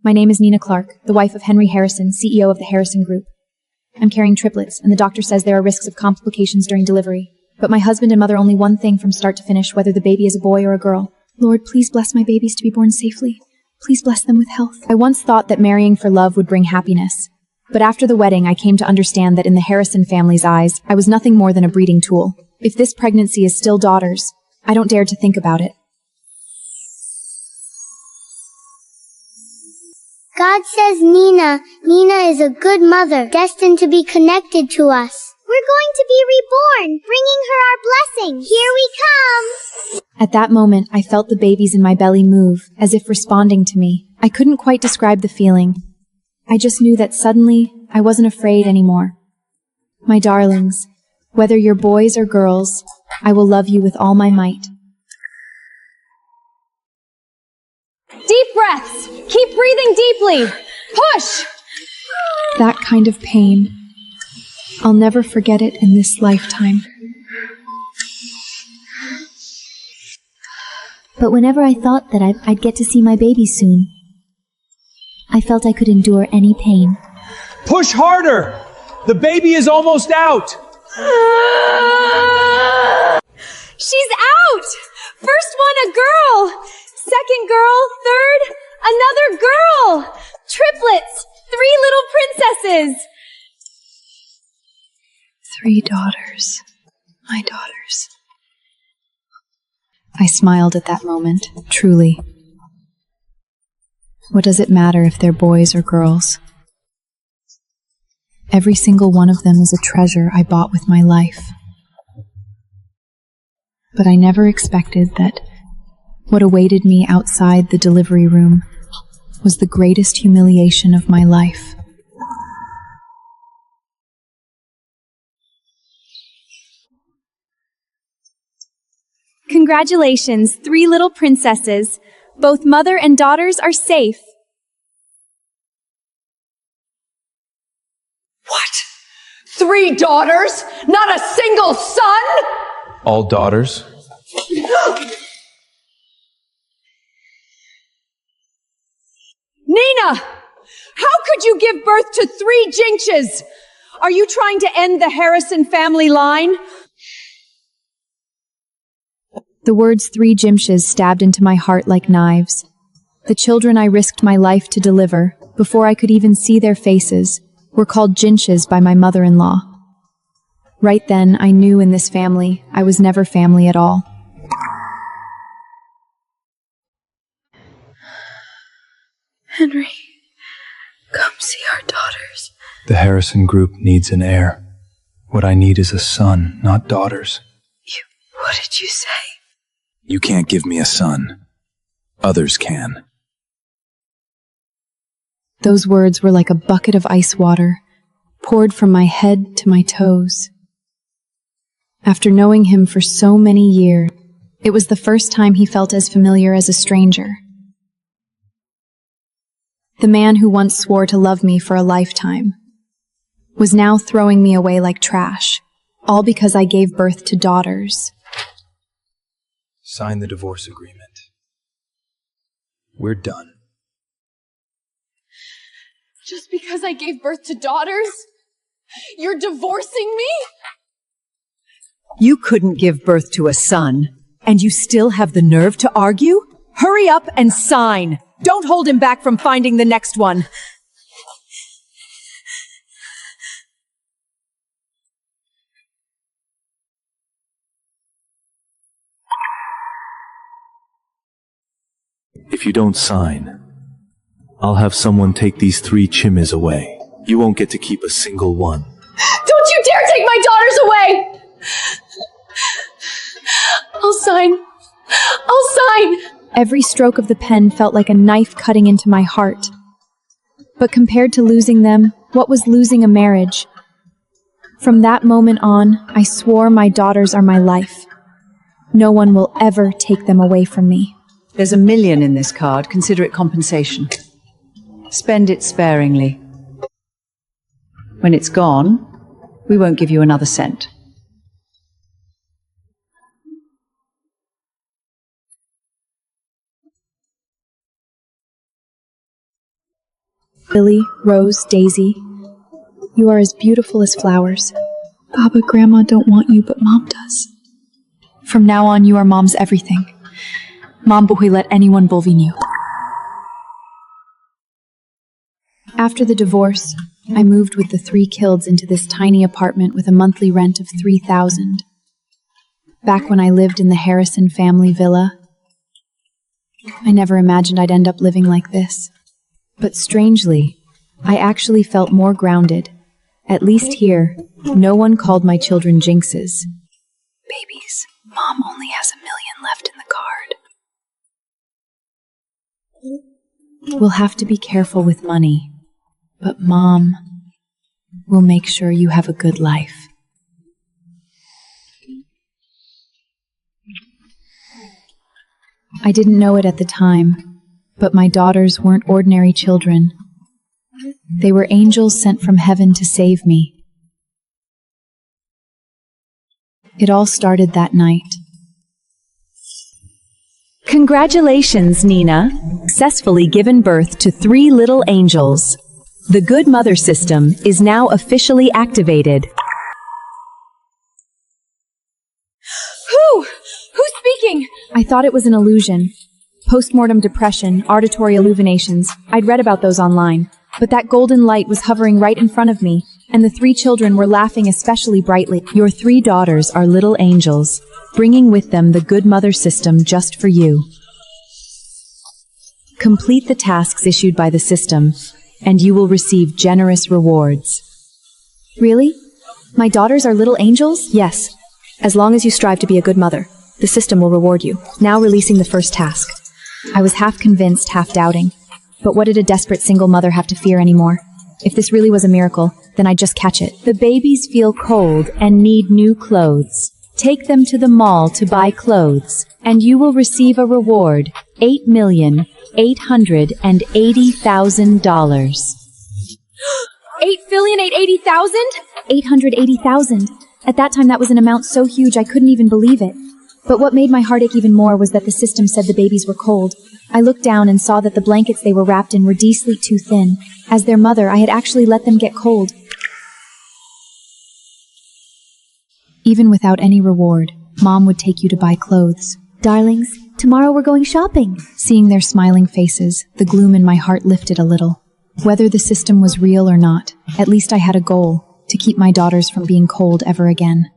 My name is Nina Clark, the wife of Henry Harrison, CEO of the Harrison Group. I'm carrying triplets, and the doctor says there are risks of complications during delivery. But my husband and mother only one thing from start to finish, whether the baby is a boy or a girl. Lord, please bless my babies to be born safely. Please bless them with health. I once thought that marrying for love would bring happiness. But after the wedding, I came to understand that in the Harrison family's eyes, I was nothing more than a breeding tool. If this pregnancy is still daughters, I don't dare to think about it. God says Nina is a good mother, destined to be connected to us. We're going to be reborn, bringing her our blessing. Here we come! At that moment, I felt the babies in my belly move, as if responding to me. I couldn't quite describe the feeling. I just knew that suddenly, I wasn't afraid anymore. My darlings, whether you're boys or girls, I will love you with all my might. Deep breaths! Keep breathing deeply! Push! That kind of pain, I'll never forget it in this lifetime. But whenever I thought that I'd get to see my baby soon, I felt I could endure any pain. Push harder! The baby is almost out! She's out! First one, a girl! Second girl, third, another girl! Triplets! 3 little princesses! 3 daughters. My daughters. I smiled at that moment, truly. What does it matter if they're boys or girls? Every single one of them is a treasure I bought with my life. But I never expected that what awaited me outside the delivery room was the greatest humiliation of my life. Congratulations, 3 little princesses. Both mother and daughters are safe. What? 3 daughters? Not a single son? All daughters? Nina! How could you give birth to 3 jinxes? Are you trying to end the Harrison family line? The words 3 Jimshes stabbed into my heart like knives. The children I risked my life to deliver, before I could even see their faces, were called Jinshes by my mother-in-law. Right then, I knew in this family, I was never family at all. Henry, come see our daughters. The Harrison Group needs an heir. What I need is a son, not daughters. What did you say? You can't give me a son. Others can. Those words were like a bucket of ice water, poured from my head to my toes. After knowing him for so many years, it was the first time he felt as familiar as a stranger. The man who once swore to love me for a lifetime was now throwing me away like trash, all because I gave birth to daughters. Sign the divorce agreement. We're done. Just because I gave birth to daughters? You're divorcing me? You couldn't give birth to a son, and you still have the nerve to argue? Hurry up and sign! Don't hold him back from finding the next one. If you don't sign, I'll have someone take these 3 chimneys away. You won't get to keep a single one. Don't you dare take my daughters away! I'll sign. I'll sign! Every stroke of the pen felt like a knife cutting into my heart. But compared to losing them, what was losing a marriage? From that moment on, I swore my daughters are my life. No one will ever take them away from me. There's $1 million in this card. Consider it compensation. Spend it sparingly. When it's gone, we won't give you another cent. Lily, Rose, Daisy, you are as beautiful as flowers. Baba, Grandma don't want you, but Mom does. From now on, you are Mom's everything. Mom boy let anyone bulvin you. After the divorce, I moved with the 3 kids into this tiny apartment with a monthly rent of $3,000. Back when I lived in the Harrison family villa, I never imagined I'd end up living like this. But strangely, I actually felt more grounded. At least here, no one called my children jinxes. Babies, Mom only has $1 million left in the card. We'll have to be careful with money, but Mom will make sure you have a good life. I didn't know it at the time, but my daughters weren't ordinary children. They were angels sent from heaven to save me. It all started that night. Congratulations, Nina. Successfully given birth to 3 little angels. The Good Mother system is now officially activated. Who's speaking? I thought it was an illusion. Postmortem depression, auditory hallucinations. I'd read about those online. But that golden light was hovering right in front of me, and the 3 children were laughing especially brightly. Your 3 daughters are little angels, bringing with them the Good Mother system just for you. Complete the tasks issued by the system, and you will receive generous rewards. Really? My daughters are little angels? Yes. As long as you strive to be a good mother, the system will reward you. Now releasing the first task. I was half convinced, half doubting. But what did a desperate single mother have to fear anymore? If this really was a miracle, then I'd just catch it. The babies feel cold and need new clothes. Take them to the mall to buy clothes, and you will receive a reward, $8,880,000. $8,880,000? $880,000. At that time, that was an amount so huge I couldn't even believe it. But what made my heart ache even more was that the system said the babies were cold. I looked down and saw that the blankets they were wrapped in were d-sleep too thin. As their mother, I had actually let them get cold. Even without any reward, Mom would take you to buy clothes. Darlings, tomorrow we're going shopping. Seeing their smiling faces, the gloom in my heart lifted a little. Whether the system was real or not, at least I had a goal, to keep my daughters from being cold ever again.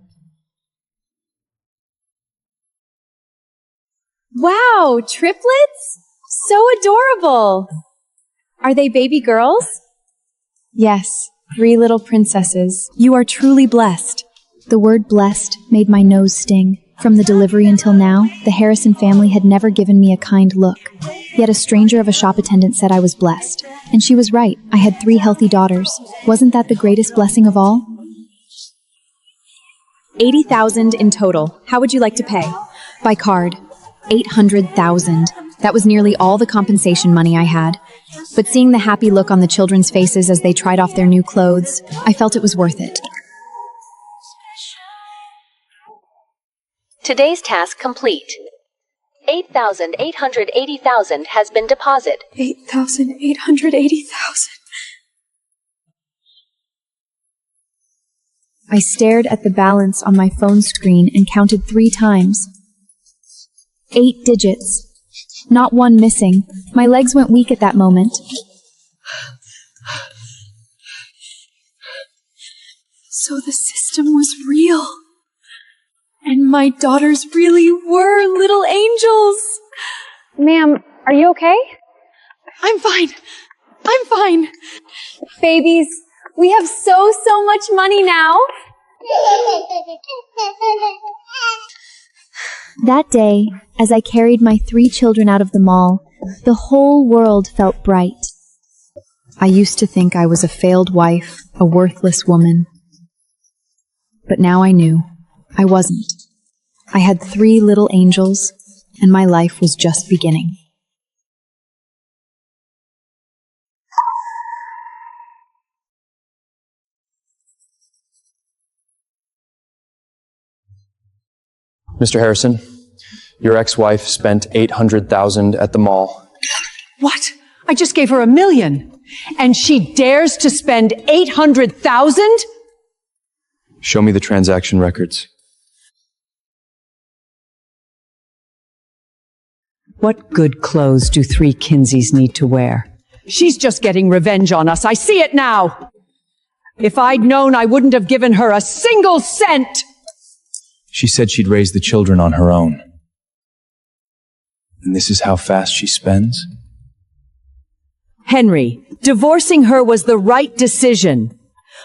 Wow, triplets? So adorable! Are they baby girls? Yes, 3 little princesses. You are truly blessed. The word blessed made my nose sting. From the delivery until now, the Harrison family had never given me a kind look. Yet a stranger of a shop attendant said I was blessed. And she was right. I had 3 healthy daughters. Wasn't that the greatest blessing of all? $80,000 in total. How would you like to pay? By card. $800,000. That was nearly all the compensation money I had. But seeing the happy look on the children's faces as they tried off their new clothes, I felt it was worth it. Today's task complete. $8,880,000 has been deposited. $8,880,000. I stared at the balance on my phone screen and counted 3 times. 8 digits. Not one missing. My legs went weak at that moment. So the system was real. And my daughters really were little angels. Ma'am, are you okay? I'm fine. I'm fine. Babies, we have so much money now. That day, as I carried my 3 children out of the mall, the whole world felt bright. I used to think I was a failed wife, a worthless woman. But now I knew. I wasn't. I had 3 little angels, and my life was just beginning. Mr. Harrison, your ex-wife spent $800,000 at the mall. What? I just gave her $1 million. And she dares to spend $800,000? Show me the transaction records. What good clothes do 3 Kinseys need to wear? She's just getting revenge on us. I see it now. If I'd known, I wouldn't have given her a single cent. She said she'd raise the children on her own. And this is how fast she spends? Henry, divorcing her was the right decision.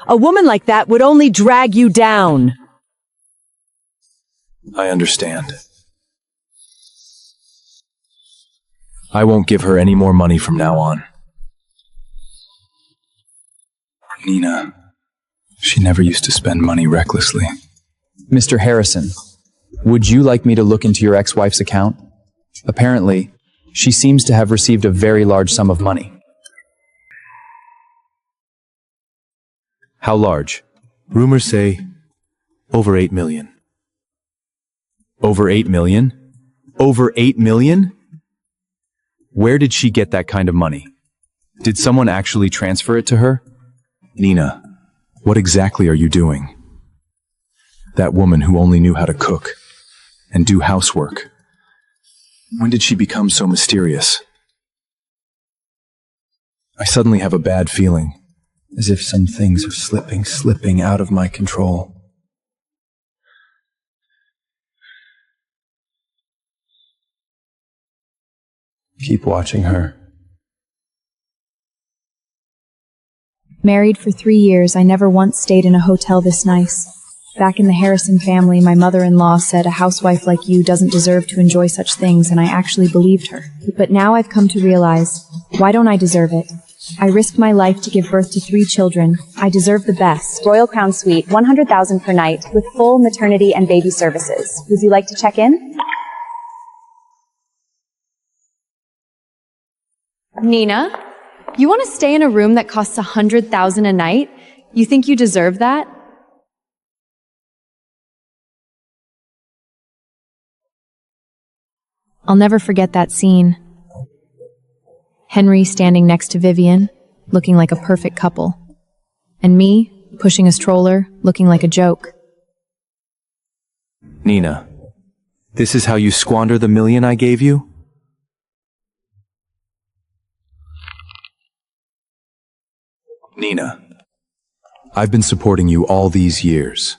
A woman like that would only drag you down. I understand. I won't give her any more money from now on. Nina, she never used to spend money recklessly. Mr. Harrison, would you like me to look into your ex-wife's account? Apparently, she seems to have received a very large sum of money. How large? Rumors say over 8 million. Over 8 million? Over 8 million? Where did she get that kind of money? Did someone actually transfer it to her? Nina, what exactly are you doing? That woman who only knew how to cook and do housework. When did she become so mysterious? I suddenly have a bad feeling, as if some things are slipping out of my control. Keep watching her. Married for 3 years, I never once stayed in a hotel this nice. Back in the Harrison family, my mother-in-law said a housewife like you doesn't deserve to enjoy such things, and I actually believed her. But now I've come to realize, why don't I deserve it? I risked my life to give birth to 3 children. I deserve the best. Royal Crown Suite, $100,000 per night, with full maternity and baby services. Would you like to check in? Nina, you want to stay in a room that costs $100,000 a night? You think you deserve that? I'll never forget that scene. Henry standing next to Vivian, looking like a perfect couple. And me, pushing a stroller, looking like a joke. Nina, this is how you squander the $1 million I gave you? Nina, I've been supporting you all these years.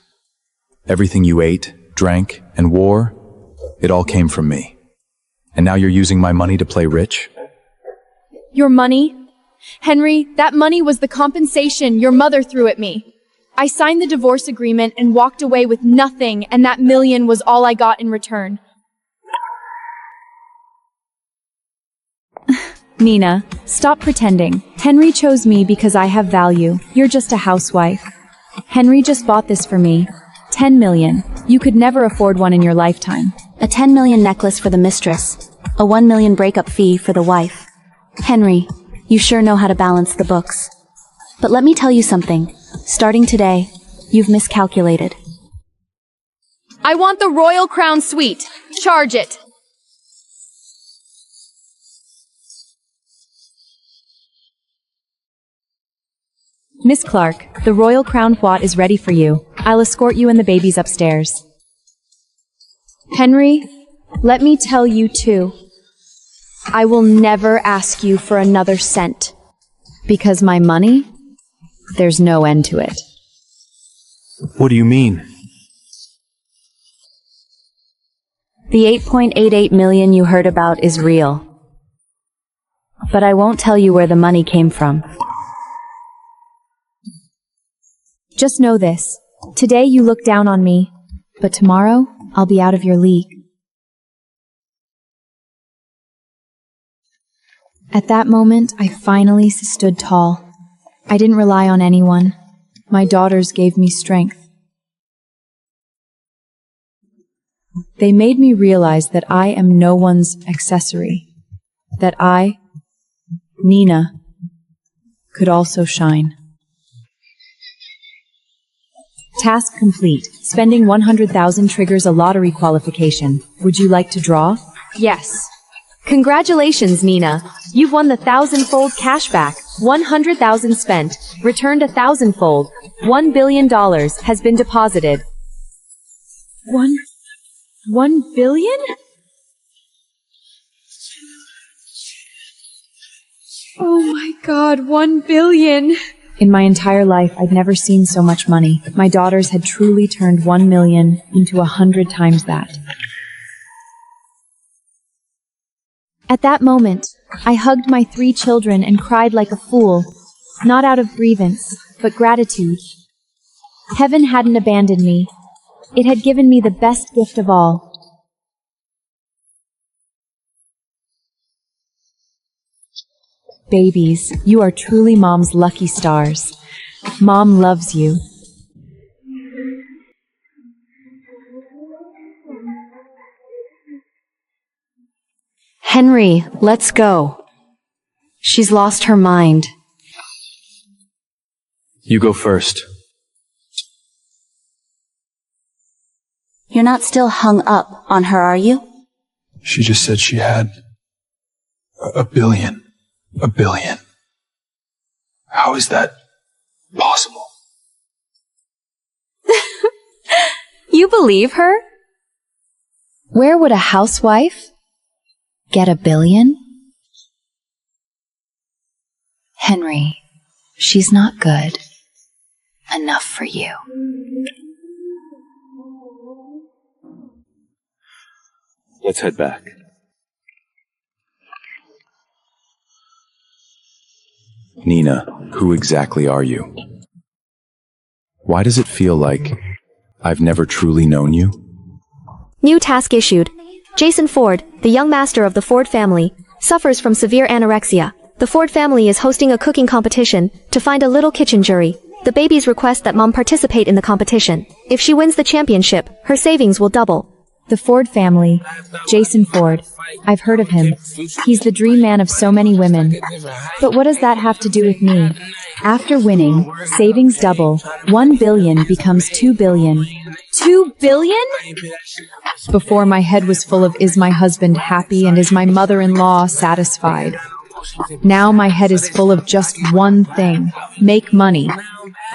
Everything you ate, drank, and wore, it all came from me. And now you're using my money to play rich? Your money? Henry, that money was the compensation your mother threw at me. I signed the divorce agreement and walked away with nothing, and that $1 million was all I got in return. Nina, stop pretending. Henry chose me because I have value. You're just a housewife. Henry just bought this for me. 10 million. You could never afford one in your lifetime. A 10 million necklace for the mistress. A 1 million breakup fee for the wife. Henry, you sure know how to balance the books. But let me tell you something. Starting today, you've miscalculated. I want the Royal Crown Suite. Charge it. Miss Clark, the Royal Crown What is ready for you. I'll escort you and the babies upstairs. Henry, let me tell you too. I will never ask you for another cent. Because my money? There's no end to it. What do you mean? The 8.88 million you heard about is real. But I won't tell you where the money came from. Just know this. Today you look down on me, but tomorrow I'll be out of your league. At that moment, I finally stood tall. I didn't rely on anyone. My daughters gave me strength. They made me realize that I am no one's accessory. That I, Nina, could also shine. Task complete. Spending 100,000 triggers a lottery qualification. Would you like to draw? Yes. Congratulations, Nina. You've won the 1,000-fold cashback. 100,000 spent, returned 1,000-fold. $1 billion has been deposited. 1 billion? Oh my God, 1 billion. In my entire life, I'd never seen so much money. My daughters had truly turned 1 million into 100 times that. At that moment, I hugged my 3 children and cried like a fool, not out of grievance, but gratitude. Heaven hadn't abandoned me. It had given me the best gift of all. Babies, you are truly Mom's lucky stars. Mom loves you. Henry, let's go. She's lost her mind. You go first. You're not still hung up on her, are you? She just said she had a billion. A billion. How is that possible? You believe her? Where would a housewife get $1 billion? Henry, she's not good enough for you. Let's head back. Nina, who exactly are you? Why does it feel like I've never truly known you? New task issued. Jason Ford, the young master of the Ford family, suffers from severe anorexia. The Ford family is hosting a cooking competition to find a little kitchen jury. The babies request that Mom participate in the competition. If she wins the championship, her savings will double. The Ford family. Jason Ford. I've heard of him. He's the dream man of so many women. But what does that have to do with me? After winning, savings double. 1 billion becomes 2 billion. 2 billion? Before, my head was full of, is my husband happy and is my mother-in-law satisfied? Now my head is full of just one thing. Make money.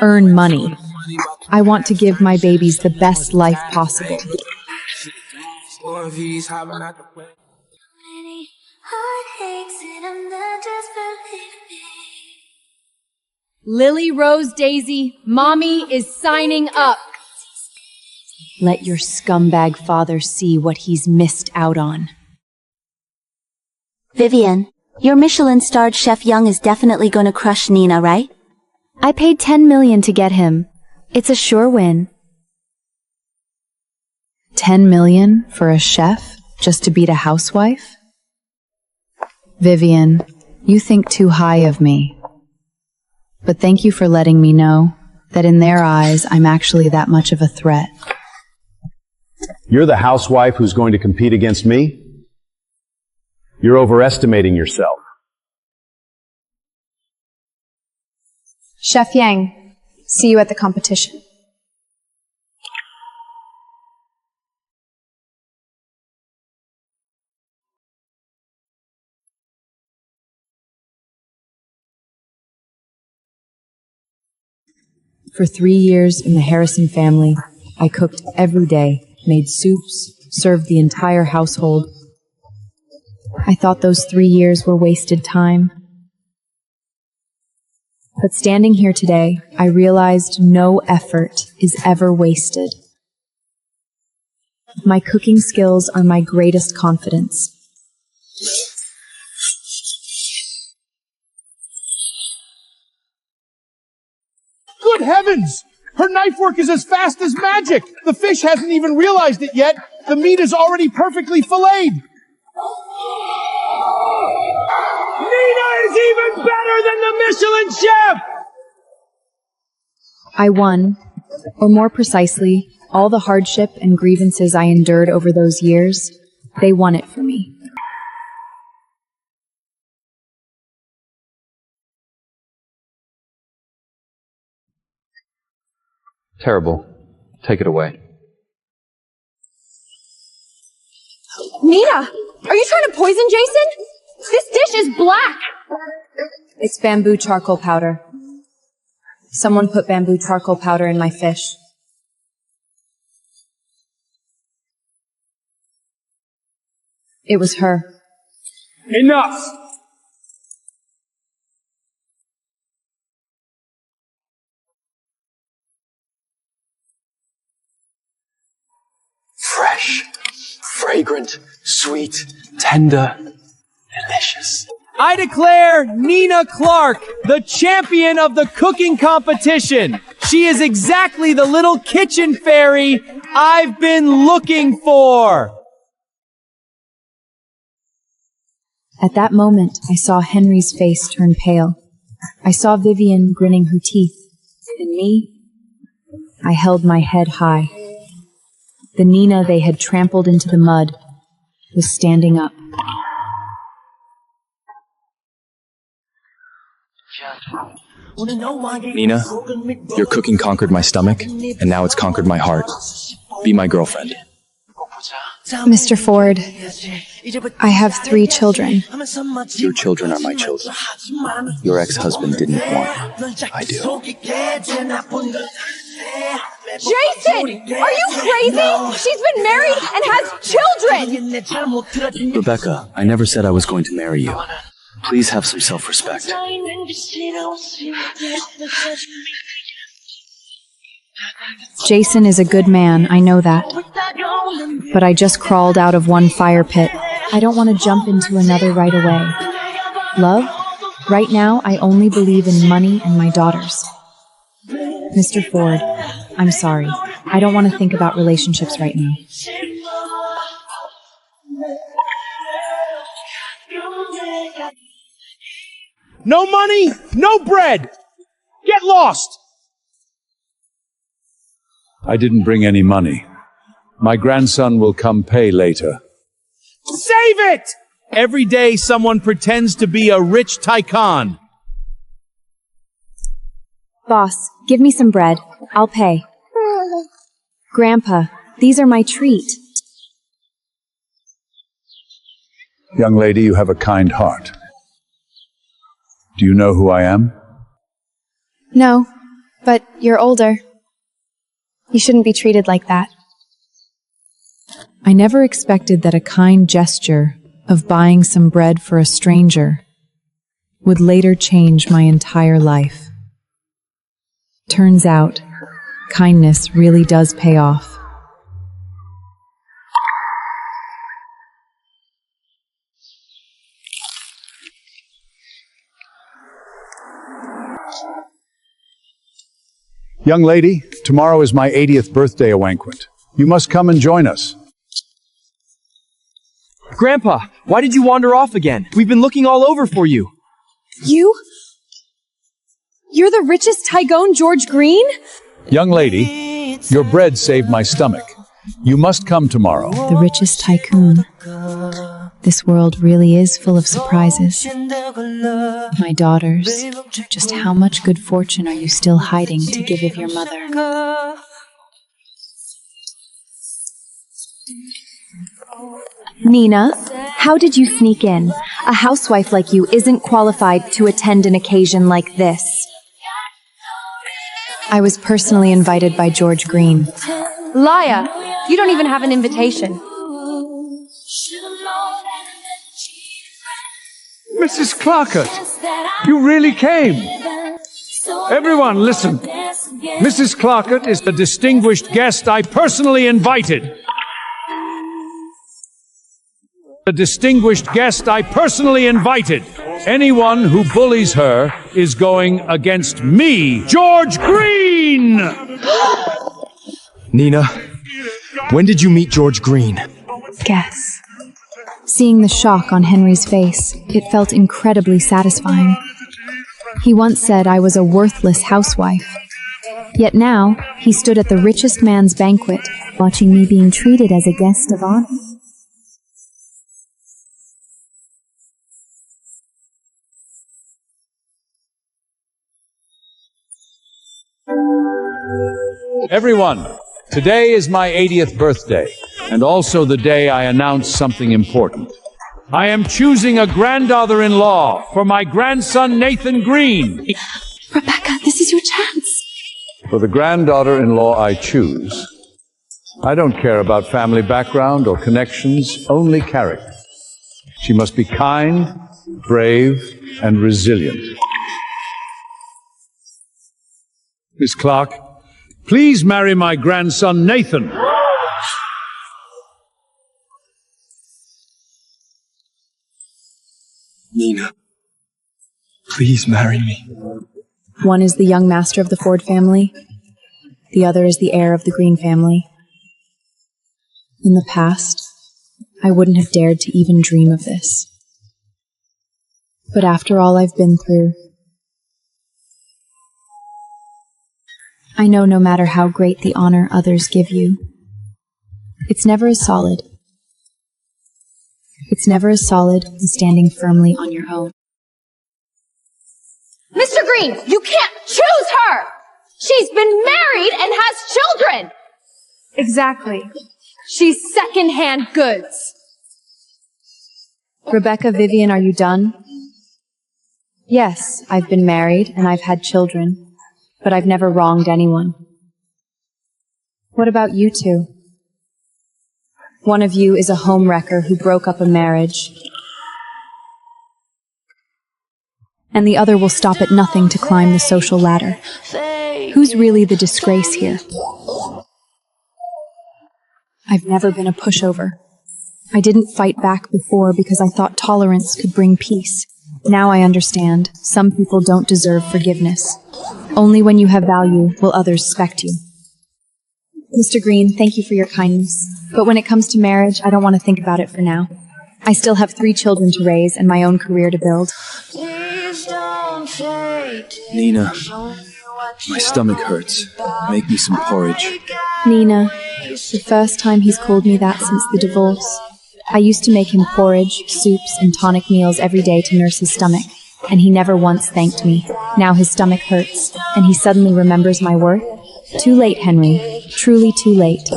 Earn money. I want to give my babies the best life possible. Lily Rose Daisy, Mommy is signing up. Let your scumbag father see what he's missed out on. Vivian, your Michelin-starred Chef Young is definitely gonna crush Nina, right? I paid 10 million to get him. It's a sure win. 10 million for a chef just to beat a housewife? Vivian, you think too high of me. But thank you for letting me know that in their eyes, I'm actually that much of a threat. You're the housewife who's going to compete against me? You're overestimating yourself. Chef Yang, see you at the competition. For 3 years in the Harrison family, I cooked every day, made soups, served the entire household. I thought those 3 years were wasted time. But standing here today, I realized no effort is ever wasted. My cooking skills are my greatest confidence. Good heavens! Her knife work is as fast as magic! The fish hasn't even realized it yet. The meat is already perfectly filleted. Nina is even better than the Michelin chef! I won, or more precisely, all the hardship and grievances I endured over those years, they won it for me. Terrible. Take it away. Nina, Are you trying to poison Jason? This dish is black! It's bamboo charcoal powder. Someone put bamboo charcoal powder in my fish. It was her. Enough! Fresh, fragrant, sweet, tender, delicious. I declare Nina Clark the champion of the cooking competition. She is exactly the little kitchen fairy I've been looking for. At that moment, I saw Henry's face turn pale. I saw Vivian grinning her teeth. And me, I held my head high. The Nina they had trampled into the mud was standing up. Nina, your cooking conquered my stomach, and now it's conquered my heart. Be my girlfriend. Mr. Ford, I have 3 children. Your children are my children. Your ex-husband didn't want. I do. Jason! Are you crazy? She's been married and has children! Rebecca, I never said I was going to marry you. Please have some self-respect. Jason is a good man, I know that. But I just crawled out of one fire pit. I don't want to jump into another right away. Love? Right now, I only believe in money and my daughters. Mr. Ford, I'm sorry. I don't want to think about relationships right now. No money, no bread! Get lost! I didn't bring any money. My grandson will come pay later. Save it! Every day someone pretends to be a rich tycoon. Boss, give me some bread. I'll pay. Grandpa, these are my treat. Young lady, you have a kind heart. Do you know who I am? No, but you're older. You shouldn't be treated like that. I never expected that a kind gesture of buying some bread for a stranger would later change my entire life. Turns out, kindness really does pay off. Young lady, tomorrow is my 80th birthday banquet. You must come and join us. Grandpa, why did you wander off again? We've been looking all over for you. You? You're the richest Tycoon, George Green? Young lady, your bread saved my stomach. You must come tomorrow. The richest tycoon. This world really is full of surprises. My daughters, just how much good fortune are you still hiding to give of your mother? Nina, how did you sneak in? A housewife like you isn't qualified to attend an occasion like this. I was personally invited by George Green. Laya, you don't even have an invitation. Mrs. Clarkett, you really came. Everyone, listen. Mrs. Clarkett is the distinguished guest I personally invited. The distinguished guest I personally invited. Anyone who bullies her is going against me, George Green! Nina, when did you meet George Green? Guess. Seeing the shock on Henry's face, it felt incredibly satisfying. He once said I was a worthless housewife. Yet now, he stood at the richest man's banquet, watching me being treated as a guest of honor. Everyone, today is my 80th birthday, and also the day I announced something important. I am choosing a granddaughter-in-law for my grandson Nathan Green. Rebecca, this is your chance. For the granddaughter-in-law I choose, I don't care about family background or connections, only character. She must be kind, brave, and resilient. Miss Clark, please marry my grandson Nathan. Nina, please marry me. One is the young master of the Ford family. The other is the heir of the Green family. In the past, I wouldn't have dared to even dream of this. But after all I've been through, I know no matter how great the honor others give you, it's never as solid. It's never as solid as standing firmly on your own. Mr. Green, you can't choose her! She's been married and has children! Exactly. She's second-hand goods. Rebecca, Vivian, are you done? Yes, I've been married and I've had children, but I've never wronged anyone. What about you two? One of you is a homewrecker who broke up a marriage, and the other will stop at nothing to climb the social ladder. Who's really the disgrace here? I've never been a pushover. I didn't fight back before because I thought tolerance could bring peace. Now I understand. Some people don't deserve forgiveness. Only when you have value will others respect you. Mr. Green, thank you for your kindness. But when it comes to marriage, I don't want to think about it for now. I still have 3 children to raise and my own career to build. Nina, my stomach hurts. Make me some porridge. Nina, the first time he's called me that since the divorce. I used to make him porridge, soups, and tonic meals every day to nurse his stomach, and he never once thanked me. Now his stomach hurts, and he suddenly remembers my worth. Too late, Henry. Truly too late.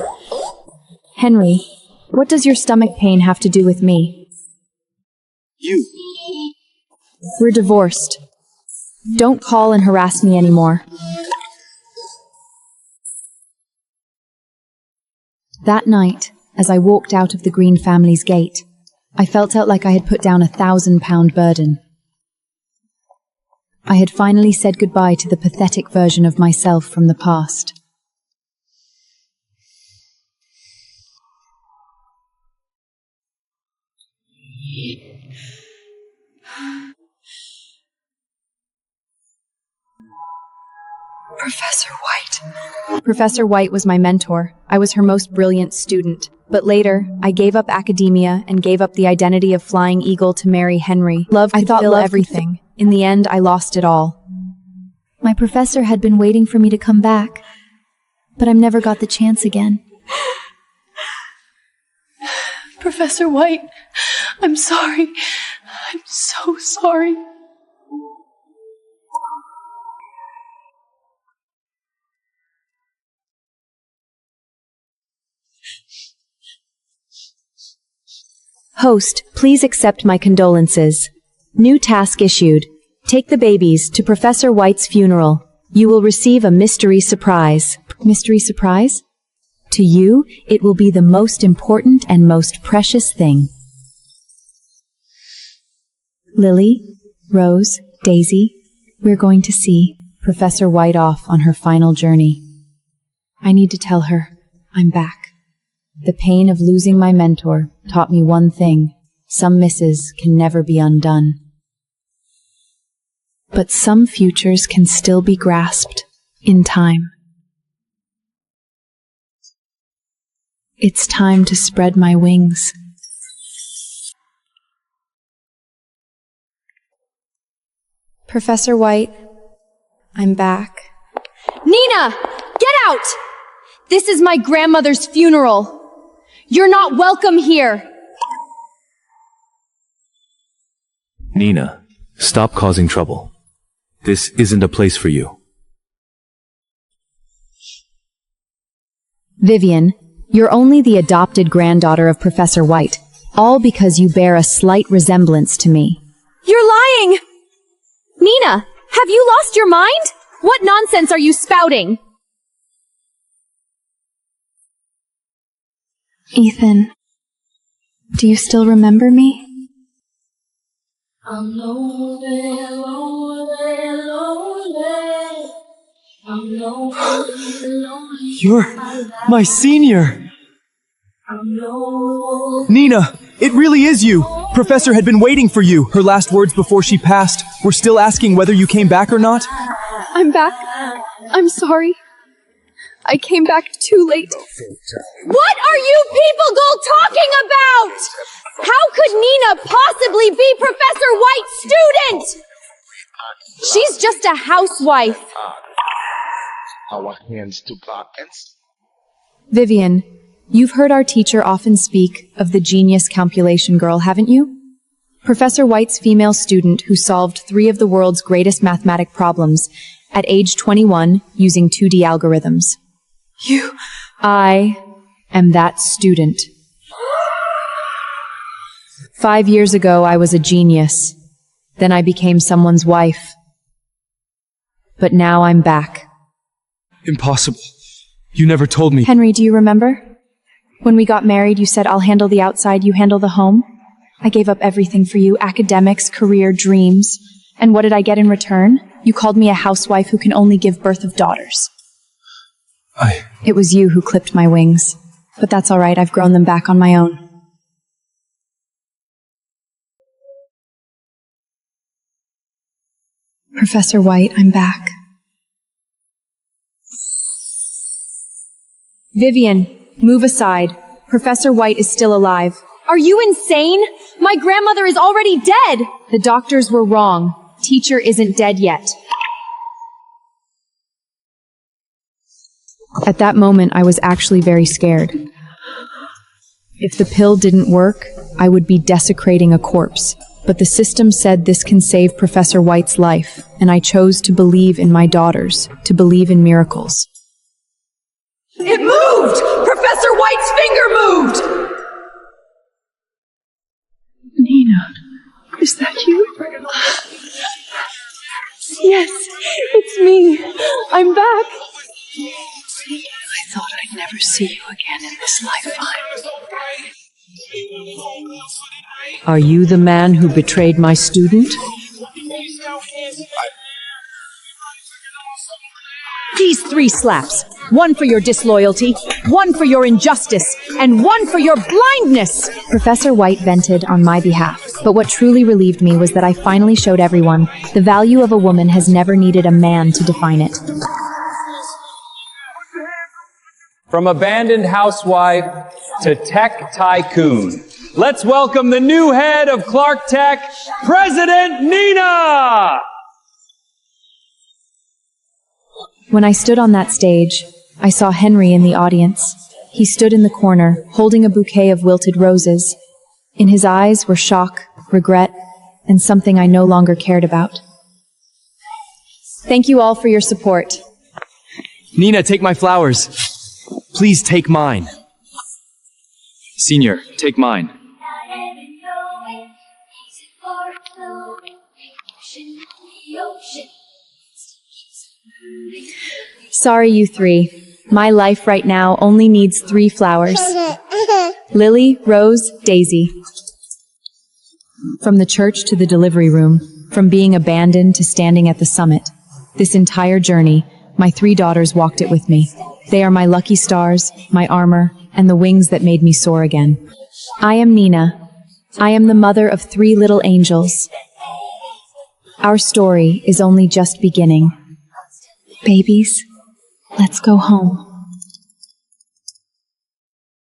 Henry, what does your stomach pain have to do with me? You. We're divorced. Don't call and harass me anymore. That night, as I walked out of the Green family's gate, I felt out like I had put down a 1,000-pound burden. I had finally said goodbye to the pathetic version of myself from the past. Professor White. Professor White was my mentor. I was her most brilliant student. But later, I gave up academia and gave up the identity of Flying Eagle to marry Henry. I thought love everything. In the end, I lost it all. My professor had been waiting for me to come back, but I never got the chance again. Professor White, I'm sorry. I'm so sorry. Host, please accept my condolences. New task issued. Take the babies to Professor White's funeral. You will receive a mystery surprise. Mystery surprise? To you, it will be the most important and most precious thing. Lily, Rose, Daisy, we're going to see Professor White off on her final journey. I need to tell her I'm back. The pain of losing my mentor taught me one thing: some misses can never be undone. But some futures can still be grasped in time. It's time to spread my wings. Professor White, I'm back. Nina! Get out! This is my grandmother's funeral. You're not welcome here. Nina, stop causing trouble. This isn't a place for you. Vivian, you're only the adopted granddaughter of Professor White. All because you bear a slight resemblance to me. You're lying! Nina, have you lost your mind? What nonsense are you spouting? Ethan, do you still remember me? I'm lonely, lonely, lonely. I'm lonely, lonely. You're my senior. Nina, it really is you. Professor had been waiting for you. Her last words before she passed were still asking whether you came back or not. I'm back. I'm sorry. I came back too late. What are you people talking about? How could Nina possibly be Professor White's student? She's just a housewife. Our hands to pockets. Vivian, you've heard our teacher often speak of the genius calculation girl, haven't you? Professor White's female student who solved 3 of the world's greatest mathematic problems at age 21 using 2D algorithms. I am that student. 5 years ago, I was a genius. Then I became someone's wife. But now I'm back. Impossible. You never told me. Henry, do you remember? When we got married, you said, I'll handle the outside, you handle the home. I gave up everything for you, academics, career, dreams. And what did I get in return? You called me a housewife who can only give birth of daughters. It was you who clipped my wings. But that's all right, I've grown them back on my own. Professor White, I'm back. Vivian, move aside. Professor White is still alive. Are you insane? My grandmother is already dead! The doctors were wrong. Teacher isn't dead yet. At that moment, I was actually very scared. If the pill didn't work, I would be desecrating a corpse. But the system said this can save Professor White's life, and I chose to believe in my daughters, to believe in miracles. It moved! Professor White's finger moved! Nina, is that you? Yes, it's me. I'm back. I thought I'd never see you again in this lifetime. Are you the man who betrayed my student? These 3 slaps. 1 for your disloyalty, 1 for your injustice, and 1 for your blindness! Professor White vented on my behalf, but what truly relieved me was that I finally showed everyone the value of a woman has never needed a man to define it. From abandoned housewife to tech tycoon. Let's welcome the new head of Clark Tech, President Nina! When I stood on that stage, I saw Henry in the audience. He stood in the corner, holding a bouquet of wilted roses. In his eyes were shock, regret, and something I no longer cared about. Thank you all for your support. Nina, take my flowers. Please take mine. Senior, take mine. Sorry, you 3. My life right now only needs 3 flowers. Lily, Rose, Daisy. From the church to the delivery room, from being abandoned to standing at the summit. This entire journey, my 3 daughters walked it with me. They are my lucky stars, my armor, and the wings that made me soar again. I am Nina. I am the mother of 3 little angels. Our story is only just beginning. Babies, let's go home.